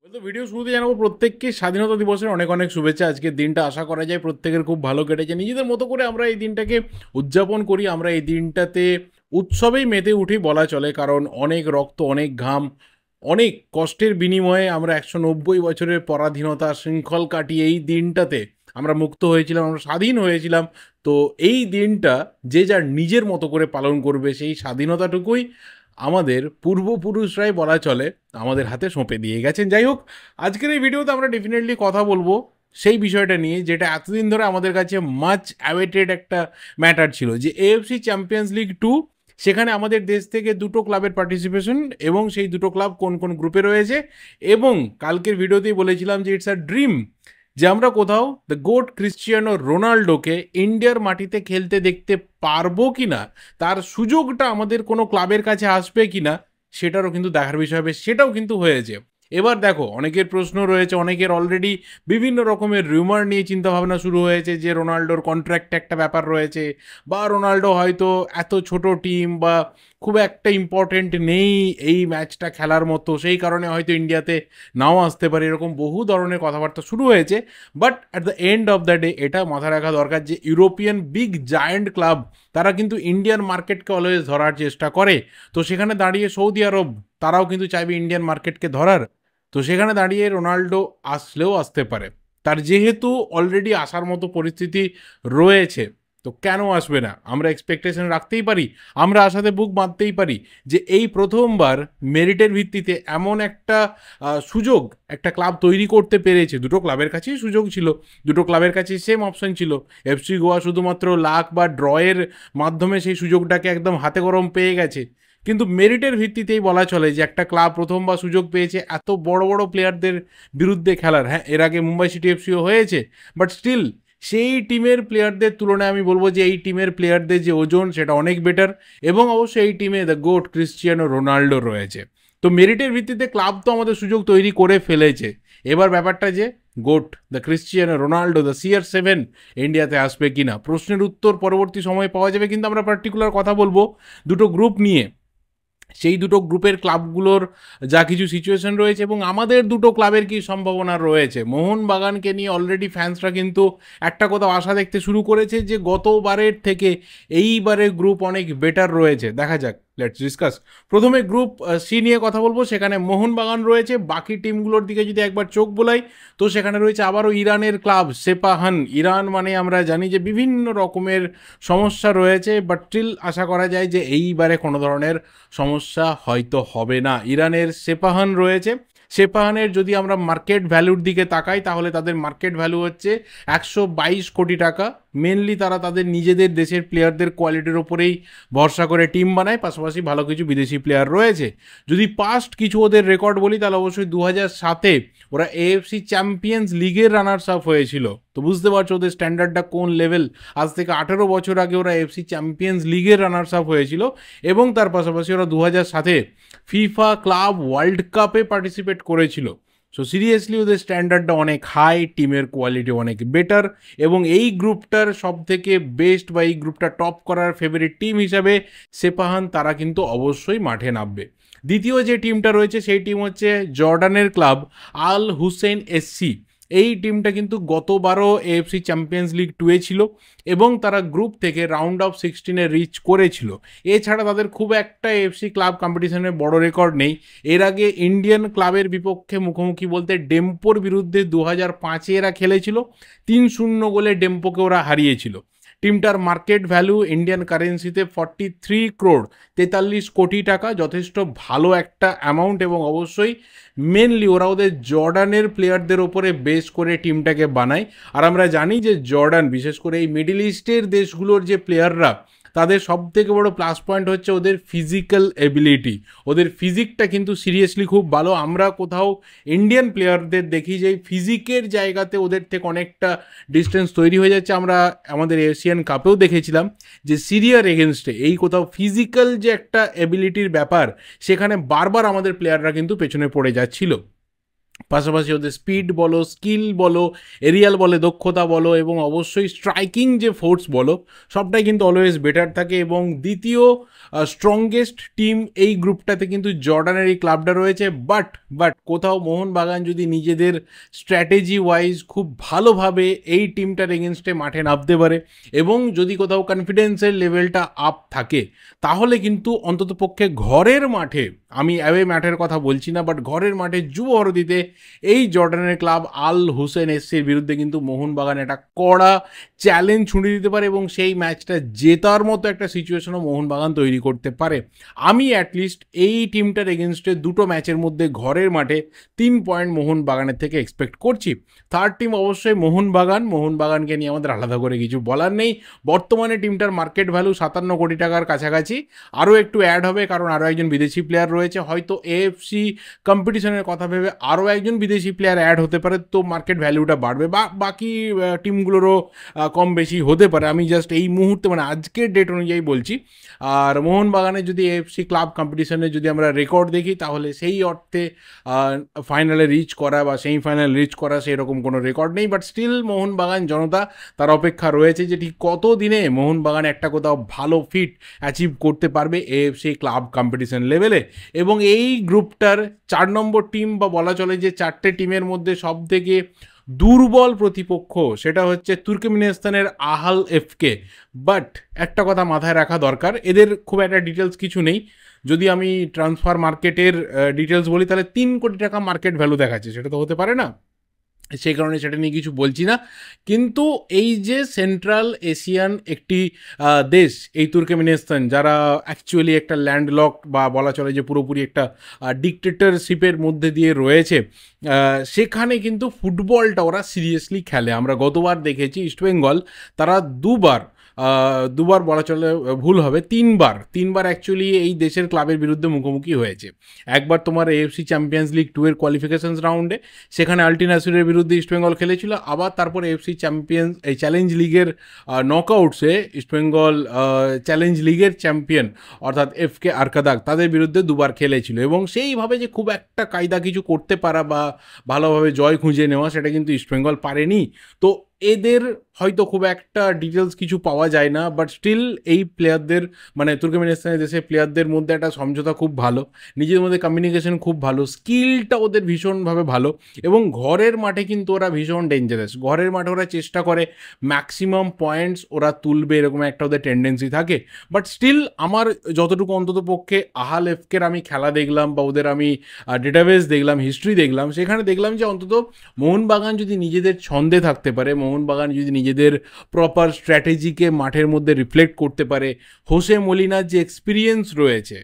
তো ভিডিও শুরুতে জানাবো প্রত্যেককে স্বাধীনতা দিবসের অনেক অনেক শুভেচ্ছা। আজকের দিনটা আশা করা যায় প্রত্যেকের খুব ভালো কেটেছে। নিজেদের মতো করে আমরা এই দিনটাকে উদযাপন করি। আমরা এই দিনটাতে উৎসবেই মেতে উঠি বলা চলে, কারণ অনেক রক্ত, অনেক ঘাম, অনেক কষ্টের বিনিময়ে আমরা 190 বছরের পরাধীনতা শৃঙ্খল কাটিয়ে এই দিনটাতে আমরা মুক্ত হয়েছিলাম, আমরা স্বাধীন হয়েছিলাম। তো এই দিনটা যে যার নিজের মতো করে পালন করবে, সেই স্বাধীনতাটুকুই আমাদের পূর্বপুরুষরাই বলা চলে আমাদের হাতে সঁপে দিয়ে গেছেন। যাই হোক, আজকের এই ভিডিওতে আমরা ডেফিনেটলি কথা বলবো সেই বিষয়টা নিয়ে, যেটা এতদিন ধরে আমাদের কাছে মাচ অ্যাওয়েটেড একটা ম্যাটার ছিল, যে এএফসি চ্যাম্পিয়ন্স লিগ 2, সেখানে আমাদের দেশ থেকে দুটো ক্লাবের পার্টিসিপেশন, এবং সেই দুটো ক্লাব কোন কোন গ্রুপে রয়েছে। এবং কালকের ভিডিওতেই বলেছিলাম যে ইটস আ ড্রিম যে আমরা কোথাও দ্য গোট ক্রিশ্চিয়ানো রোনাল্ডোকে ইন্ডিয়ার মাটিতে খেলতে দেখতে পারবো কিনা, তার সুযোগটা আমাদের কোনো ক্লাবের কাছে আসবে কিনা, সেটারও কিন্তু দেখার বিষয় হবে। সেটাও কিন্তু হয়েছে। এবার দেখো, অনেকের প্রশ্ন রয়েছে, অনেকের অলরেডি বিভিন্ন রকমের রিউমার নিয়ে চিন্তাভাবনা শুরু হয়েছে যে রোনাল্ডোর কন্ট্রাক্ট একটা ব্যাপার রয়েছে, বা রোনাল্ডো হয়তো এত ছোট টিম বা খুব একটা ইম্পর্টেন্ট নেই এই ম্যাচটা খেলার মতো, সেই কারণে হয়তো ইন্ডিয়াতে নাও আসতে পারে। এরকম বহু ধরনের কথাবার্তা শুরু হয়েছে। But at the end of the day এটা মাথায় রাখা দরকার যে ইউরোপিয়ান বিগ জায়ান্ট ক্লাব তারা কিন্তু ইন্ডিয়ান মার্কেটকে অলওয়েজ ধরার চেষ্টা করে। তো সেখানে দাঁড়িয়ে সৌদি আরব তারাও কিন্তু চাইবে ইন্ডিয়ান মার্কেটকে ধরার। তো সেখানে দাঁড়িয়ে রোনাল্ডো আসলেও আসতে পারে। তার যেহেতু অলরেডি আসার মতো পরিস্থিতি রয়েছে, তো কেন আসবে না? আমরা এক্সপেকটেশন রাখতেই পারি, আমরা আশাতে বুক বাঁধতেই পারি যে এই প্রথমবার মেরিটের ভিত্তিতে এমন একটা সুযোগ একটা ক্লাব তৈরি করতে পেরেছে। দুটো ক্লাবের কাছেই সুযোগ ছিল, দুটো ক্লাবের কাছেই সেম অপশন ছিল। এফসি গোয়া শুধুমাত্র লাক বা ড্রয়ের মাধ্যমে সেই সুযোগটাকে একদম হাতে গরম পেয়ে গেছে। কিন্তু মেরিটের ভিত্তিতেই বলা চলে যে একটা ক্লাব প্রথমবার সুযোগ পেয়েছে এত বড় বড় প্লেয়ারদের বিরুদ্ধে খেলার। হ্যাঁ, এর আগে মুম্বাই সিটি এফসিও হয়েছে, বাট স্টিল সেই টিমের প্লেয়ারদের তুলনায় আমি বলবো যে এই টিমের প্লেয়ারদের যে ওজন সেটা অনেক বেটার। এবং অবশ্যই এই টিমে দ্য গোট ক্রিশ্চিয়ানো রোনাল্ডো রয়েছে। তো মেরিটের ভিত্তিতে ক্লাব তো আমাদের সুযোগ তৈরি করে ফেলেছে। এবার ব্যাপারটা যে goat the Cristiano Ronaldo the CR7 ইন্ডিয়াতে আসবে কিনা, প্রশ্নের উত্তর পরবর্তী সময়ে পাওয়া যাবে। কিন্তু আমরা পার্টিকুলার কথা বলবো দুটো গ্রুপ নিয়ে, সেই দুটো গ্রুপের ক্লাবগুলোর যা কিছু সিচুয়েশন রয়েছে এবং আমাদের দুটো ক্লাবের কি সম্ভাবনা রয়েছে। মোহনবাগানকে নিয়ে অলরেডি ফ্যান্সরা কিন্তু একটা কোথাও আশা দেখতে শুরু করেছে যে গতবারের থেকে এইবারের গ্রুপ অনেক বেটার রয়েছে। দেখা যাক, লেটস ডিসকাস। প্রথমে গ্রুপ সি নিয়ে কথা বলবো। সেখানে মোহনবাগান রয়েছে। বাকি টিমগুলোর দিকে যদি একবার চোখ বোলাই, তো সেখানে রয়েছে আবারও ইরানের ক্লাব সেপাহান। ইরান মানে আমরা জানি যে বিভিন্ন রকমের সমস্যা রয়েছে, বাট স্টিল আশা করা যায় যে এইবারে কোনো ধরনের সমস্যা হয়তো হবে না। ইরানের সেপাহান রয়েছে। সেপাহানের যদি আমরা মার্কেট ভ্যালুর দিকে তাকাই, তাহলে তাদের মার্কেট ভ্যালু হচ্ছে 122 কোটি টাকা। মেনলি তারা তাদের নিজেদের দেশের প্লেয়ারদের কোয়ালিটির ওপরেই ভরসা করে টিম বানায়, পাশাপাশি ভালো কিছু বিদেশি প্লেয়ার রয়েছে। যদি পাস্ট কিছু ওদের রেকর্ড বলি, তাহলে অবশ্যই 2007-এ ওরা এএফসি চ্যাম্পিয়ন্স লিগের রানার্স আপ হয়েছিল। তো বুঝতে পারছো ওদের স্ট্যান্ডার্ডটা কোন লেভেল। আজ থেকে 18 বছর আগে ওরা এফসি চ্যাম্পিয়ন্স লিগের রানার্স আপ হয়েছিল। এবং তার পাশাপাশি ওরা 2007-এ ফিফা ক্লাব ওয়ার্ল্ড কাপে পার্টিসিপেট করেছিল। সো সিরিয়াসলি ওদের স্ট্যান্ডার্ডটা অনেক হাই, টিমের কোয়ালিটি অনেক বেটার। এবং এই গ্রুপটার সব থেকে বেস্ট বা এই গ্রুপটা টপ করার ফেভারিট টিম হিসাবে সেপাহান তারা কিন্তু অবশ্যই মাঠে নামবে। দ্বিতীয় যে টিমটা রয়েছে সেই টিম হচ্ছে জর্ডানের ক্লাব আল হুসেইন SC। এই টিমটা কিন্তু গতবারও এএফসি চ্যাম্পিয়ন্স লিগ 2-এ ছিল এবং তারা গ্রুপ থেকে রাউন্ড অফ 16-এ রিচ করেছিল। এছাড়া তাদের খুব একটা এএফসি ক্লাব কম্পিটিশনের বড় রেকর্ড নেই। এর আগে ইন্ডিয়ান ক্লাবের বিপক্ষে মুখোমুখি বলতে ডেম্পোর বিরুদ্ধে 2005-এ এরা খেলেছিল। 3-0 গোলে ডেম্পোকে ওরা হারিয়েছিল। টিমটার মার্কেট ভ্যালু ইন্ডিয়ান কারেন্সিতে 43 crore 43 কোটি টাকা, যথেষ্ট ভালো একটা অ্যামাউন্ট। এবং অবশ্যই মেনলি ওরা ওদের জর্ডানের প্লেয়ারদের ওপরে বেস করে টিমটাকে বানায়। আর আমরা জানি যে জর্ডান, বিশেষ করে এই মিডিল ইস্টের দেশগুলোর যে প্লেয়াররা, তাদের সব থেকে বড় প্লাস পয়েন্ট হচ্ছে ওদের ফিজিক্যাল এবিলিটি। ওদের ফিজিকটা কিন্তু সিরিয়াসলি খুব ভালো। আমরা কোথাও ইন্ডিয়ান প্লেয়ারদের দেখি যে ফিজিকের জায়গাতে ওদের থেকে অনেকটা ডিস্টেন্স তৈরি হয়ে যাচ্ছে। আমরা আমাদের এশিয়ান কাপেও দেখেছিলাম যে সিরিয়ার এগেনস্টে এই কোথাও ফিজিক্যাল যে একটা এবিলিটির ব্যাপার, সেখানে বারবার আমাদের প্লেয়াররা কিন্তু পেছনে পড়ে যাচ্ছিল। পাশাপাশি ওদের স্পিড বলো, স্কিল বলো, এরিয়াল বলে দক্ষতা বলো, এবং অবশ্যই স্ট্রাইকিং যে ফোর্স বলো, সবটাই কিন্তু অলওয়েজ বেটার থাকে। এবং দ্বিতীয় স্ট্রংগেস্ট টিম এই গ্রুপটাতে কিন্তু জর্ডানের এই ক্লাবটা রয়েছে। বাট কোথাও মোহনবাগান যদি নিজেদের স্ট্র্যাটেজি ওয়াইজ খুব ভালোভাবে এই টিমটার এগেনস্টে মাঠে নামতে পারে এবং যদি কোথাও কনফিডেন্সের লেভেলটা আপ থাকে, তাহলে কিন্তু অন্ততপক্ষে ঘরের মাঠে, আমি অ্যাওয়ে মাঠের কথা বলছি না, বাট ঘরের মাঠে যুবভারতীতে এই জর্ডানের ক্লাব আল হুসেন এসসির বিরুদ্ধে কিন্তু মোহনবাগান একটা কড়া চ্যালেঞ্জ ছুঁড়ে দিতে পারে এবং সেই ম্যাচটা জেতার মতো একটা সিচুয়েশনও মোহনবাগান তৈরি করতে পারে। আমি অ্যাটলিস্ট এই টিমটার এগেনস্টে দুটো ম্যাচের মধ্যে ঘরের মাঠে 3 পয়েন্ট মোহনবাগানের থেকে এক্সপেক্ট করছি। থার্ড টিম অবশ্যই মোহনবাগানকে নিয়ে আমাদের আলাদা করে কিছু বলার নেই। বর্তমানে টিমটার মার্কেট ভ্যালু 57 কোটি টাকার কাছাকাছি, আরও একটু অ্যাড হবে কারণ আরও একজন বিদেশি প্লেয়ার রয়েছে, হয়তো এএফসি কম্পিটিশনের কথা ভেবে আরও একজন বিদেশি প্লেয়ার অ্যাড হতে পারে, তো মার্কেট ভ্যালুটা বাড়বে, বা বাকি টিমগুলোরও কম বেশি হতে পারে। আমি জাস্ট এই মুহূর্তে মানে আজকের ডেট অনুযায়ী বলছি। আর মোহনবাগানের যদি এএফসি ক্লাব কম্পিটিশনে যদি আমরা রেকর্ড দেখি, তাহলে সেই অর্থে ফাইনালে রিচ করা বা সেমিফাইনালে রিচ করা সেরকম কোনো রেকর্ড নেই। বাট স্টিল মোহনবাগান জনতা তার অপেক্ষা রয়েছে যে ঠিক কত দিনে মোহনবাগান একটা কোথাও ভালো ফিট অ্যাচিভ করতে পারবে এএফসি ক্লাব কম্পিটিশন লেভেলে। এবং এই গ্রুপটার 4 নম্বর টিম, বা বলা চলে যে 4টে টিমের মধ্যে সবথেকে দুর্বল প্রতিপক্ষ সেটা হচ্ছে তুর্কমেনিস্তানের আহাল এফকে। বাট একটা কথা মাথায় রাখা দরকার, এদের খুব একটা ডিটেলস কিছু নেই। যদি আমি ট্রান্সফার মার্কেটের ডিটেলস বলি, তাহলে 3 কোটি টাকা মার্কেট ভ্যালু দেখাচ্ছে, সেটা তো হতে পারে না, সেই কারণে সেটা নিয়ে কিছু বলছি না। কিন্তু এই যে সেন্ট্রাল এশিয়ান একটি দেশ এই তুর্কমেনিস্তান, যারা অ্যাকচুয়ালি একটা ল্যান্ডলক বা বলা চলে যে পুরোপুরি একটা ডিক্টেটরশিপের মধ্যে দিয়ে রয়েছে, সেখানে কিন্তু ফুটবলটা ওরা সিরিয়াসলি খেলে। আমরা গতবার দেখেছি ইস্টবেঙ্গল, তারা দুবার বলা চলে ভুল হবে, তিনবার অ্যাকচুয়ালি এই দেশের ক্লাবের বিরুদ্ধে মুখোমুখি হয়েছে। একবার তোমার এএফসি চ্যাম্পিয়ন্স লিগ 2 এর কোয়ালিফিকেশনস রাউন্ডে, সেখানে আলটি নাসিরের বিরুদ্ধে ইস্টবেঙ্গল খেলেছিল। আবার তারপর এএফসি এই চ্যালেঞ্জ লিগের নকআউটসে ইস্টবেঙ্গল চ্যালেঞ্জ লিগের চ্যাম্পিয়ন অর্থাৎ এফকে আরকাদাক, তাদের বিরুদ্ধে দুবার খেলেছিল। এবং সেইভাবে যে খুব একটা কায়দা কিছু করতে পারা বা ভালোভাবে জয় খুঁজে নেওয়া, সেটা কিন্তু ইস্টবেঙ্গল পারেনি। তো এদের হয়তো খুব একটা ডিটেলস কিছু পাওয়া যায় না, বাট স্টিল এই প্লেয়ারদের মানে তুর্কমেনিস্তানের দেশের প্লেয়ারদের মধ্যে একটা সমঝোতা খুব ভালো, নিজেদের মধ্যে কমিউনিকেশন খুব ভালো, স্কিলটা ওদের ভীষণভাবে ভালো। এবং ঘরের মাঠে কিন্তু ওরা ভীষণ ডেঞ্জারাস, ঘরের মাঠে ওরা চেষ্টা করে ম্যাক্সিমাম পয়েন্টস ওরা তুলবে, এরকম একটা ওদের টেন্ডেন্সি থাকে। বাট স্টিল আমার যতটুকু অন্তত পক্ষে আহাল এফকের আমি খেলা দেখলাম বা ওদের আমি ডেটাবেস দেখলাম, হিস্ট্রি দেখলাম, সেখানে দেখলাম যে অন্তত মোহনবাগান যদি নিজেদের ছন্দে থাকতে পারে, মোহনবাগান যদি নিজেদের প্রপার স্ট্র্যাটেজিকে মাঠের মধ্যে রিফ্লেক্ট করতে পারে, হোসে মলিনার যে এক্সপিরিয়েন্স রয়েছে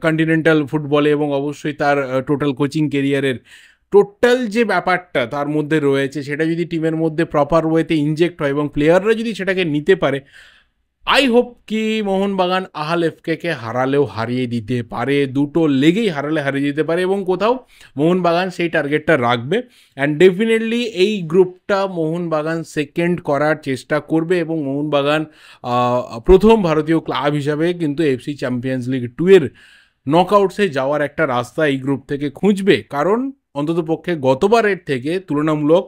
কন্টিনেন্টাল ফুটবলে এবং অবশ্যই তার টোটাল কোচিং কেরিয়ারের টোটাল যে ব্যাপারটা তার মধ্যে রয়েছে, সেটা যদি টিমের মধ্যে প্রপার ওয়েতে ইনজেক্ট হয় এবং প্লেয়াররা যদি সেটাকে নিতে পারে, আই হোপ কি মোহনবাগান আহাল এফকে হারালেও হারিয়ে দিতে পারে, দুটো লেগেই হারিয়ে দিতে পারে, এবং কোথাও মোহনবাগান সেই টার্গেটটা রাখবে। অ্যান্ড ডেফিনেটলি এই গ্রুপটা মোহনবাগান সেকেন্ড করার চেষ্টা করবে এবং মোহনবাগান প্রথম ভারতীয় ক্লাব হিসাবে কিন্তু এফসি চ্যাম্পিয়ন্স লিগ 2 এর নকআউটসে যাওয়ার একটা রাস্তা এই গ্রুপ থেকে খুঁজবে। কারণ অন্ততপক্ষে গতবারের থেকে তুলনামূলক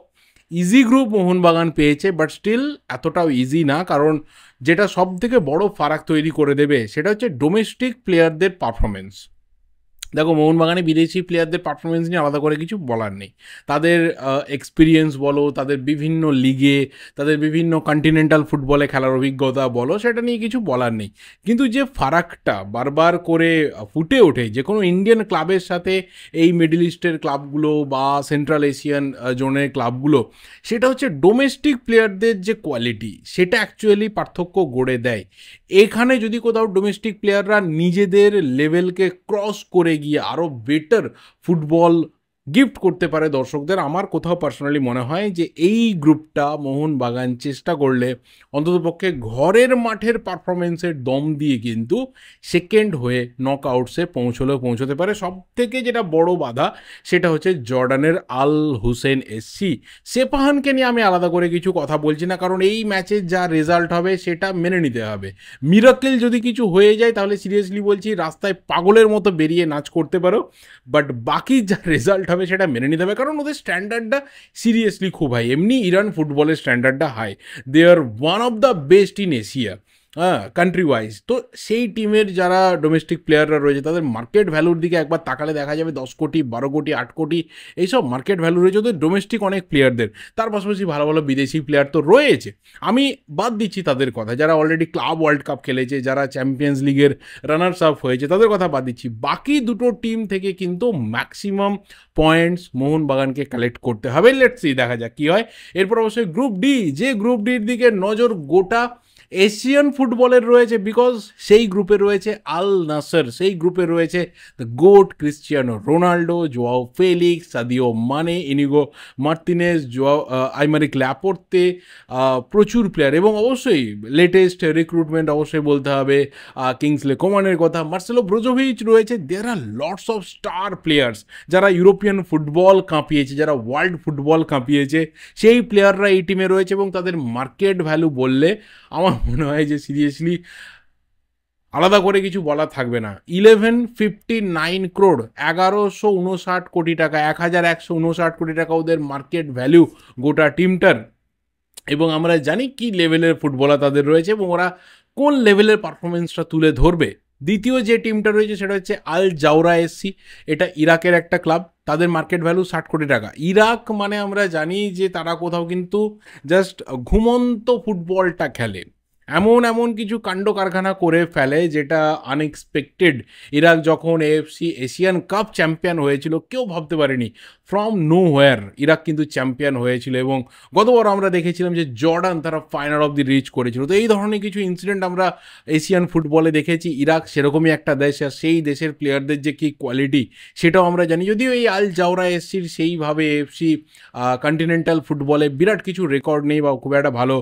ইজি গ্রুপ মোহনবাগান পেয়েছে, বাট স্টিল এতটাও ইজি না। কারণ যেটা সব থেকে বড় ফারাক তৈরি করে দেবে সেটা হচ্ছে ডোমেস্টিক প্লেয়ারদের পারফরমেন্স। দেখো, মোহনবাগানে বিদেশি প্লেয়ারদের পারফরমেন্স নিয়ে আলাদা করে কিছু বলার নেই, তাদের এক্সপিরিয়েন্স বলো, তাদের বিভিন্ন লিগে, তাদের বিভিন্ন কন্টিনেন্টাল ফুটবলে খেলার অভিজ্ঞতা বলো, সেটা নিয়ে কিছু বলার নেই। কিন্তু যে ফারাকটা বারবার করে ফুটে ওঠে যে কোনো ইন্ডিয়ান ক্লাবের সাথে এই মিডল ইস্টের ক্লাবগুলো বা সেন্ট্রাল এশিয়ান জোনের ক্লাবগুলো, সেটা হচ্ছে ডোমেস্টিক প্লেয়ারদের যে কোয়ালিটি, সেটা অ্যাকচুয়ালি পার্থক্য গড়ে দেয়। এখানে যদি কোথাও ডোমেস্টিক প্লেয়াররা নিজেদের লেভেলকে ক্রস করে গিয়ে আরও বেটার ফুটবল গিফট করতে পারে দর্শকদের, আমার কোথাও পার্সোনালি মনে হয় যে এই গ্রুপটা মোহনবাগান চেষ্টা করলে অন্ততপক্ষে ঘরের মাঠের পারফরমেন্সের দম দিয়ে কিন্তু সেকেন্ড হয়ে নকআউটসে পৌঁছতে পারে। সব থেকে যেটা বড় বাধা সেটা হচ্ছে জর্ডানের আল হুসেন এসসি। সেপাহানকে নিয়ে আমি আলাদা করে কিছু কথা বলছি না, কারণ এই ম্যাচে যা রেজাল্ট হবে সেটা মেনে নিতে হবে। মিরাকেল যদি কিছু হয়ে যায় তাহলে সিরিয়াসলি বলছি রাস্তায় পাগলের মতো বেরিয়ে নাচ করতে পারো, বাট বাকি যা রেজাল্ট হবে সেটা মেনে নিতে হবে, কারণ ওদের স্ট্যান্ডার্ডটা সিরিয়াসলি খুব হাই। এমনি ইরান ফুটবলের স্ট্যান্ডার্ডটা high, they are one of the best in Asia, হ্যাঁ, কান্ট্রি ওয়াইজ। তো সেই টিমের যারা ডোমেস্টিক প্লেয়াররা রয়েছে তাদের মার্কেট ভ্যালুর দিকে একবার তাকালে দেখা যাবে 10 কোটি 12 কোটি 8 কোটি এইসব মার্কেট ভ্যালু রয়েছে ওদের ডোমেস্টিক অনেক প্লেয়ারদের। তার পাশাপাশি ভালো ভালো বিদেশি প্লেয়ার তো রয়েছে, আমি বাদ দিচ্ছি তাদের কথা, যারা অলরেডি ক্লাব ওয়ার্ল্ড কাপ খেলেছে, যারা চ্যাম্পিয়ন্স লিগের রানার্স আপ হয়েছে তাদের কথা বাদ দিচ্ছি। বাকি দুটো টিম থেকে কিন্তু ম্যাক্সিমাম পয়েন্টস মোহনবাগানকে কালেক্ট করতে হবে। লেটস সি, দেখা যাক কী হয়। এরপর অবশ্যই গ্রুপ ডি, যে গ্রুপ ডির দিকে নজর গোটা এশিয়ান ফুটবলের রয়েছে, বিকজ সেই গ্রুপে রয়েছে আল নাসর, সেই গ্রুপে রয়েছে the GOAT Cristiano Ronaldo, Joao Felix, Sadio Mane, Inigo Martinez, Aymeric Laporte, প্রচুর প্লেয়ার, এবং অবশ্যই লেটেস্ট রিক্রুটমেন্ট অবশ্যই বলতে হবে কিংসলে কোমানের কথা, মার্সেলো ব্রোজোভিচ রয়েছে। There are lots of star players যারা ইউরোপিয়ান ফুটবল কাঁপিয়েছে, যারা ওয়ার্ল্ড ফুটবল কাঁপিয়েছে, সেই প্লেয়াররা এই টিমে রয়েছে এবং তাদের মার্কেট ভ্যালু বললে আমার মনে হয় যে সিরিয়াসলি আলাদা করে কিছু বলা থাকবে না। 1159 ক্রোড়, 1159 কোটি টাকা, 1159 কোটি টাকা ওদের মার্কেট ভ্যালু গোটা টিমটার। এবং আমরা জানি কি লেভেলের ফুটবলার তাদের রয়েছে এবং ওরা কোন লেভেলের পারফরমেন্সটা তুলে ধরবে। দ্বিতীয় যে টিমটা রয়েছে সেটা হচ্ছে আল জাওরা এসসি, এটা ইরাকের একটা ক্লাব, তাদের মার্কেট ভ্যালু 60 কোটি টাকা। ইরাক মানে আমরা জানি যে তারা কোথাও কিন্তু জাস্ট ঘুমন্ত ফুটবলটা খেলে, এমন এমন কিছু কাণ্ড কারখানা করে ফেলে যেটা আনএক্সপেক্টেড। ইরাক যখন এএফসি এশিয়ান কাপ চ্যাম্পিয়ন হয়েছিল কেউ ভাবতে পারেনি, ফ্রম নো হোয়ার ইরাক কিন্তু চ্যাম্পিয়ন হয়েছিল। এবং গতবার আমরা দেখেছিলাম যে জর্ডান তারা ফাইনাল অফ দি রিচ করেছিল। তো এই ধরনের কিছু ইনসিডেন্ট আমরা এশিয়ান ফুটবলে দেখেছি। ইরাক সেরকমই একটা দেশ, আর সেই দেশের প্লেয়ারদের যে কী কোয়ালিটি সেটাও আমরা জানি। যদিও এই আল জাওরা এসসির সেইভাবে এএফসি কন্টিনেন্টাল ফুটবলে বিরাট কিছু রেকর্ড নেই বা খুব একটা ভালো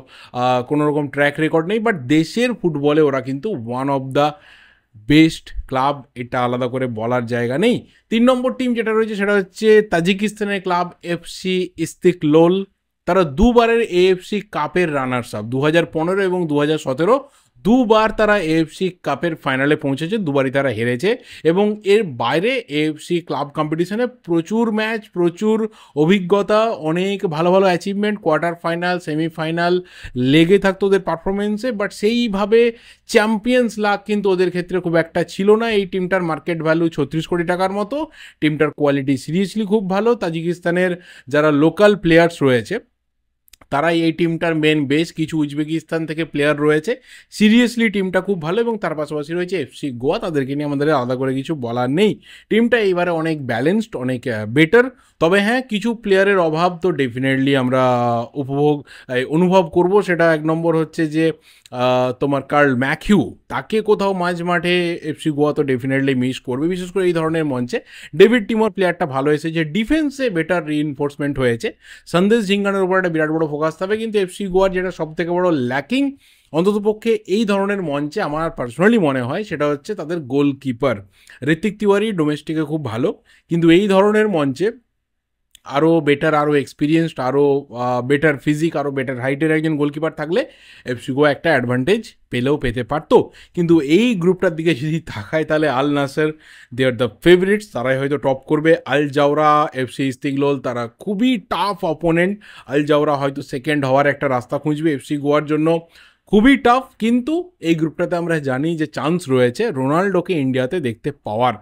কোনো রকম ট্র্যাক রেকর্ড নেই, বাট দেশের ফুটবলে ওরা কিন্তু one of the best club, এটা আলাদা করে বলার জায়গা নেই। 3 নম্বর টিম যেটা রয়েছে সেটা হচ্ছে তাজিকিস্তানের ক্লাব এফসি ইস্তিকলোল। তারা দুবারের এএফসি কাপের রানার্স আপ, 2015 এবং 2017 দুবার তারা এএফসি কাপের ফাইনালে পৌঁছেছে, দুবারই তারা হেরেছে। এবং এর বাইরে এএফসি ক্লাব কম্পিটিশনে প্রচুর ম্যাচ, প্রচুর অভিজ্ঞতা, অনেক ভালো ভালো অ্যাচিভমেন্ট, কোয়ার্টার ফাইনাল, সেমিফাইনাল লেগে থাকতো ওদের পারফরমেন্সে, বাট সেইভাবে চ্যাম্পিয়ন্স লাক কিন্তু ওদের ক্ষেত্রে খুব একটা ছিল না। এই টিমটার মার্কেট ভ্যালু 36 কোটি টাকার মতো, টিমটার কোয়ালিটি সিরিয়াসলি খুব ভালো। তাজিকিস্তানের যারা লোকাল প্লেয়ার্স রয়েছে তারাই এই টিমটার মেন বেস, কিছু উজবেকিস্তান থেকে প্লেয়ার রয়েছে। সিরিয়াসলি টিমটা খুব ভালো। এবং তার পাশাপাশি রয়েছে এফসি গোয়া, তাদেরকে নিয়ে আমাদের আলাদা করে কিছু বলার নেই। টিমটা এইবারে অনেক ব্যালেন্সড, অনেক বেটার। তবে হ্যাঁ, কিছু প্লেয়ারের অভাব তো ডেফিনেটলি আমরা অনুভব করব। সেটা এক নম্বর হচ্ছে যে তোমার কার্ল ম্যাথিউ, তাকে কোথাও মাঝ মাঠে এফসি গোয়া তো ডেফিনেটলি মিস করবে, বিশেষ করে এই ধরনের মঞ্চে। ডেভিড টিমোর প্লেয়ারটা ভালো এসেছে, ডিফেন্সে বেটার রিইনফোর্সমেন্ট হয়েছে, সন্দেশ ঝিঙ্গানের উপর একটা বিরাট বড় ফোকাস থাকবে। কিন্তু এফসি গোয়ার যেটা সব থেকে বড় ল্যাকিং অন্ততপক্ষে এই ধরনের মঞ্চে আমার পার্সোনালি মনে হয় সেটা হচ্ছে তাদের গোলকিপার। ঋত্বিক তিওয়ারি ডোমেস্টিকে খুব ভালো, কিন্তু এই ধরনের মঞ্চে আরও বেটার, আরও এক্সপিরিয়েন্সড, আরও বেটার ফিজিক, আরও বেটার হাইটের একজন গোলকিপার থাকলে এফসি গোয়া একটা অ্যাডভান্টেজ পেতে পারতো। কিন্তু এই গ্রুপটার দিকে যদি তাকায় তাহলে আল নাসর দে আর দ্য ফেভারিটস, তারাই হয়তো টপ করবে। আল জাওরা, এফসি ইস্তিকলোল তারা খুবই টাফ অপোনেন্ট। আল জাওরা হয়তো সেকেন্ড হওয়ার একটা রাস্তা খুঁজবে, এফসি গোয়ার জন্য খুবই টাফ। কিন্তু এই গ্রুপটাতে আমরা জানি যে চান্স রয়েছে রোনাল্ডোকে ইন্ডিয়াতে দেখতে পাওয়ার।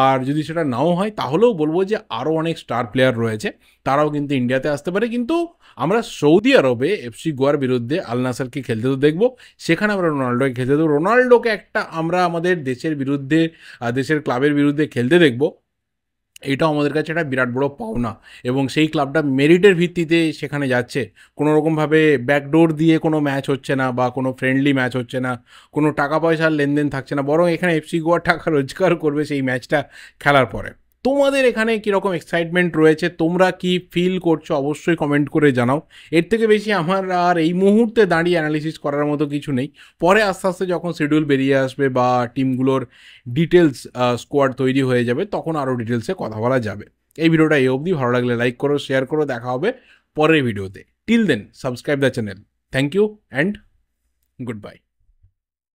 আর যদি সেটা নাও হয় তাহলেও বলবো যে আরও অনেক স্টার প্লেয়ার রয়েছে, তারাও কিন্তু ইন্ডিয়াতে আসতে পারে। কিন্তু আমরা সৌদি আরবে এফসি গোয়ার বিরুদ্ধে আল নাসরকে খেলতে তো দেখবো, সেখানে আমরা রোনাল্ডোকে খেলতে দেবো। রোনাল্ডোকে একটা আমরা আমাদের দেশের বিরুদ্ধে, দেশের ক্লাবের বিরুদ্ধে খেলতে দেখবো, এটাও আমাদের কাছে একটা বিরাট বড় পাওনা। এবং সেই ক্লাবটা মেরিটের ভিত্তিতে সেখানে যাচ্ছে, কোনো রকমভাবে ব্যাকডোর দিয়ে কোনো ম্যাচ হচ্ছে না বা কোনো ফ্রেন্ডলি ম্যাচ হচ্ছে না, কোনো টাকা পয়সার লেনদেন থাকছে না, বরং এখানে এফসি গোয়ার টাকা রোজগার করবে সেই ম্যাচটা খেলার পরে। তোমাদের এখানে কীরকম এক্সাইটমেন্ট রয়েছে, তোমরা কি ফিল করছো অবশ্যই কমেন্ট করে জানাও। এর থেকে বেশি আমার আর এই মুহূর্তে দাঁড়িয়ে অ্যানালিসিস করার মতো কিছু নেই। পরে আস্তে আস্তে যখন শিডিউল বেরিয়ে আসবে বা টিমগুলোর ডিটেলস স্কোয়াড তৈরি হয়ে যাবে তখন আরও ডিটেলসে কথা বলা যাবে। এই ভিডিওটা এই অবধি, ভালো লাগলে লাইক করো, শেয়ার করো, দেখা হবে পরের ভিডিওতে। Till then subscribe the channel. Thank you and good bye.